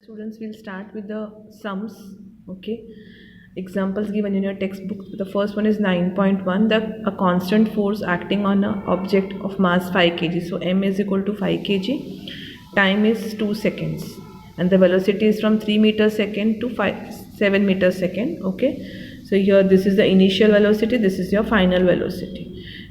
Students will start with the sums. Okay, examples given in your textbook. The first one is 9.1. A constant force acting on an object of mass 5 kg. So m is equal to 5 kg. Time is 2 seconds and the velocity is from 3 meter second to 7 meter second. Okay, so here this is the initial velocity, this is your final velocity.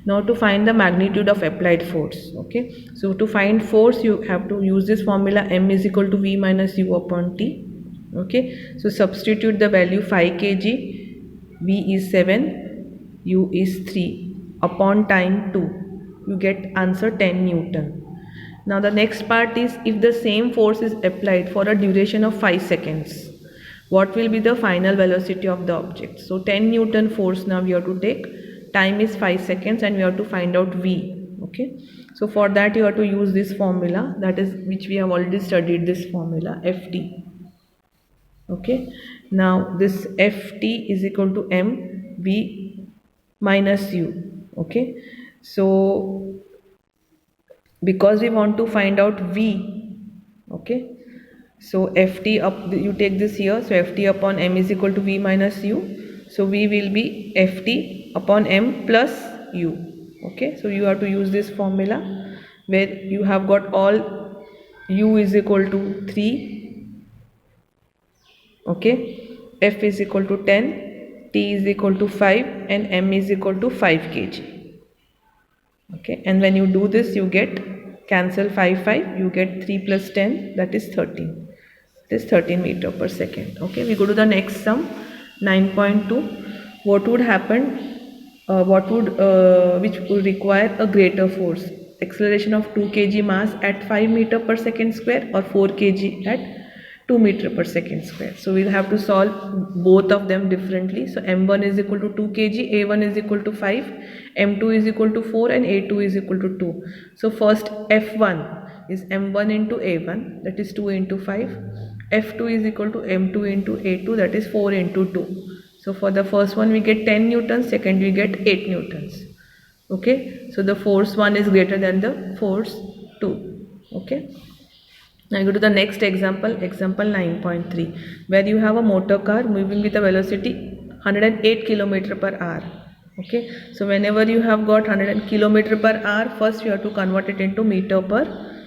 Now to find the magnitude of applied force. Okay, so to find force you have to use this formula, m is equal to v minus u upon t. Okay, so substitute the value 5 kg, v is 7, u is 3, upon time 2, you get answer 10 Newton. Now the next part is, if the same force is applied for a duration of 5 seconds, what will be the final velocity of the object? So 10 Newton force now we have to take, time is 5 seconds and we have to find out v. Okay, so for that you have to use this formula, that is which we have already studied, this formula ft. Okay, now this ft is equal to m v minus u. Okay, so because we want to find out v, okay, so ft up, you take this here, so ft upon m is equal to v minus u, so v will be ft upon m plus u. Okay, so you have to use this formula where you have got all u is equal to 3, okay, f is equal to 10, t is equal to 5 and m is equal to 5 kg. Okay, and when you do this you get, cancel 5, you get 3 plus 10, that is 13. It is 13 meter per second. Okay, we go to the next sum, 9.2. What would happen, which would require a greater force? Acceleration of 2 kg mass at 5 meter per second square or 4 kg at 2 meter per second square. So we'll have to solve both of them differently. So m1 is equal to 2 kg, a1 is equal to 5, m2 is equal to 4 and a2 is equal to 2. So first f1 is m1 into a1, that is 2 into 5. f2 is equal to m2 into a2, that is 4 into 2. So for the first one we get 10 newtons, second we get 8 newtons. Okay, so the force 1 is greater than the force 2. Okay, now go to the next example, example 9.3, where you have a motor car moving with a velocity 108 km per hour. Okay, so whenever you have got 100 km per hour, first you have to convert it into meter per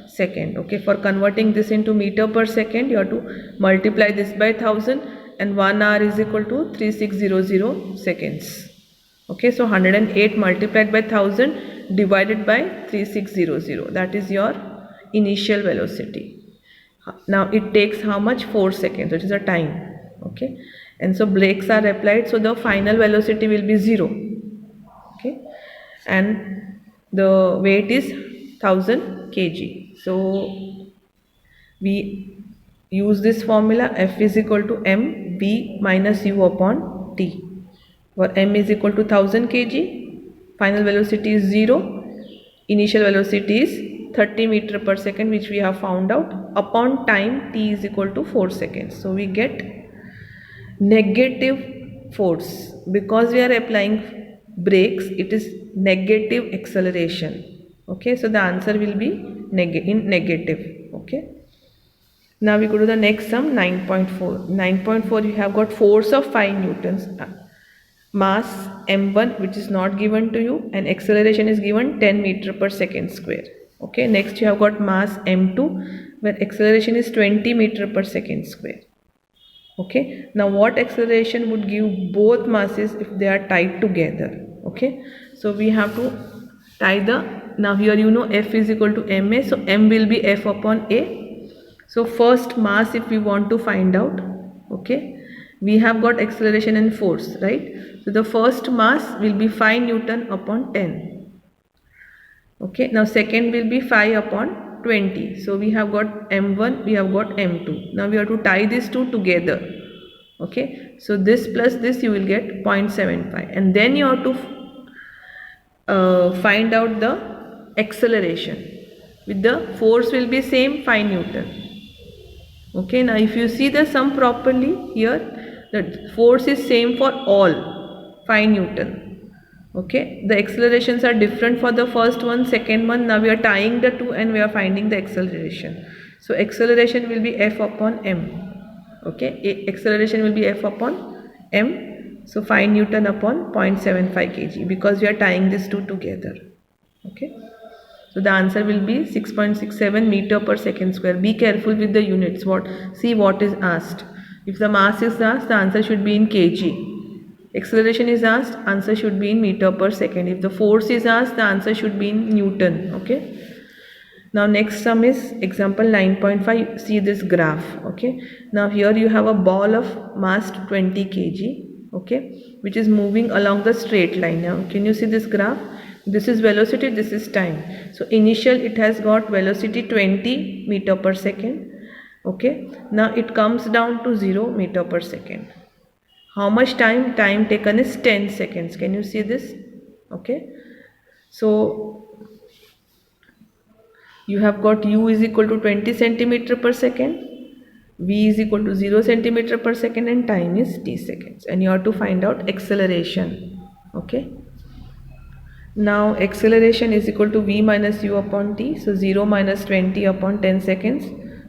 second. Okay, for converting this into meter per second, you have to multiply this by 1000 and 1 hour is equal to 3600 seconds. Okay, so 108 multiplied by 1000 divided by 3600, that is your initial velocity. Now it takes how much? 4 seconds, which is a time. Okay, and so brakes are applied, so the final velocity will be 0. Okay, and the weight is 1000 kg. So we use this formula, f is equal to m v minus u upon t, where m is equal to 1000 kg, final velocity is 0, initial velocity is 30 meter per second, which we have found out, upon time t is equal to 4 seconds. So we get negative force, because we are applying brakes, it is negative acceleration. Okay, so the answer will be in negative. Okay, now we go to the next sum, 9.4. 9.4, you have got force of 5 newtons, mass m1 which is not given to you, and acceleration is given 10 meter per second square. Okay, next you have got mass m2 where acceleration is 20 meter per second square. Okay, now what acceleration would give both masses if they are tied together? Okay, so we have to tie the, now here you know f is equal to ma, so m will be f upon a. So first mass, if we want to find out, okay, we have got acceleration and force, right? So the first mass will be 5 Newton upon 10. Okay, now second will be 5 upon 20. So we have got m1, we have got m2. Now we have to tie these two together. Okay, so this plus this you will get 0.75, and then you have to find out the acceleration. With the force will be same, 5 Newton. Okay, now if you see the sum properly here, the force is same for all, 5 Newton. Okay, the accelerations are different for the first one, second one. Now we are tying the two and we are finding the acceleration. So acceleration will be F upon m. Okay, acceleration will be F upon m. So 5 Newton upon 0.75 kg, because we are tying these two together. Okay, so the answer will be 6.67 meter per second square. Be careful with the units. See what is asked. If the mass is asked, the answer should be in kg. Acceleration is asked, answer should be in meter per second. If the force is asked, the answer should be in Newton. Okay. Now next sum is example 9.5. See this graph. Okay. Now here you have a ball of mass 20 kg. Okay, which is moving along the straight line. Now can you see this graph? This is velocity, this is time. So initial it has got velocity 20 meter per second. Okay, now it comes down to 0 meter per second. How much time? Time taken is 10 seconds. Can you see this? Okay, so you have got u is equal to 20 centimeter per second, v is equal to 0 centimeter per second, and time is t seconds, and you have to find out acceleration. Okay, now acceleration is equal to v minus u upon t. So 0 minus 20 upon 10 seconds,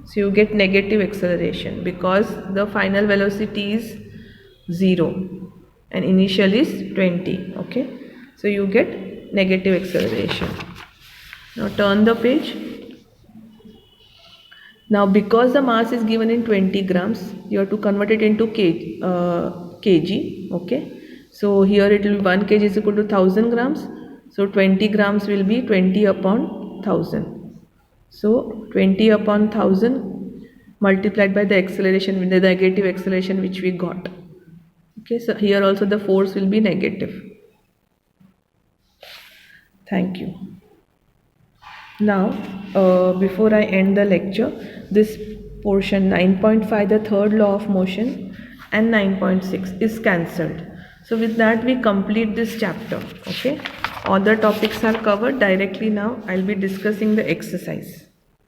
so you get negative acceleration, because the final velocity is 0 and initial is 20. Okay, so you get negative acceleration. Now turn the page. Now because the mass is given in 20 grams, you have to convert it into kg. Okay, so here it will be 1 kg is equal to 1000 grams. So 20 grams will be 20 upon 1000. So 20 upon 1000 multiplied by the acceleration, with the negative acceleration which we got. Okay, so here also the force will be negative. Thank you. Now before I end the lecture, this portion 9.5, the third law of motion, and 9.6 is cancelled. So with that we complete this chapter. Okay, other topics are covered directly. Now I'll be discussing the exercise.